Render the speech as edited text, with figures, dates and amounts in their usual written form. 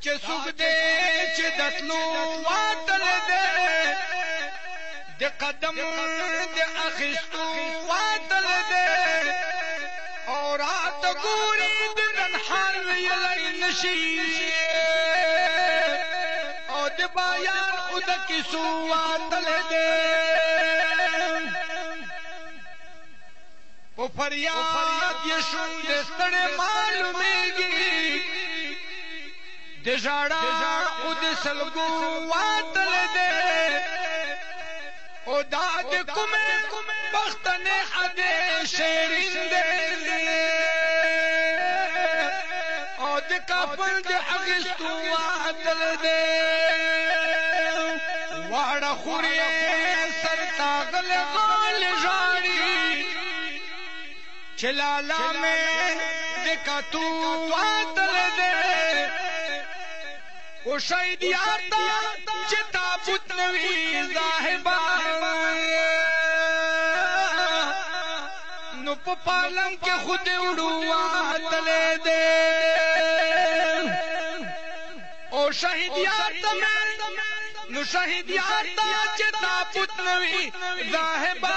चे सुख दे चे दतलू वातल दे दे कदम दे अखिस्तू वातल दे और आत गोरी दिन हाल यलई नशी और दे बायान उद किसू वातल दे वो फरियाद यशु दे स्तड़े मालूमेगी दिशाड़ा उद सलगू वातल दे ओ दाद कुमे बख्तने अदे शेरिंदे ओ दे काफल दे अगिस्तू वातल दे वाड़ा खुरे सरता गले गाल जारी चिलाला में देखा तू वातल दे ओ शहीदियाता चिता पुतनवी जाहिबा नुप पालंग के खुद उड़ुआ तले दे ओ शहीदियाता नु शहीदियाता चिता पुतनवी जाहिबा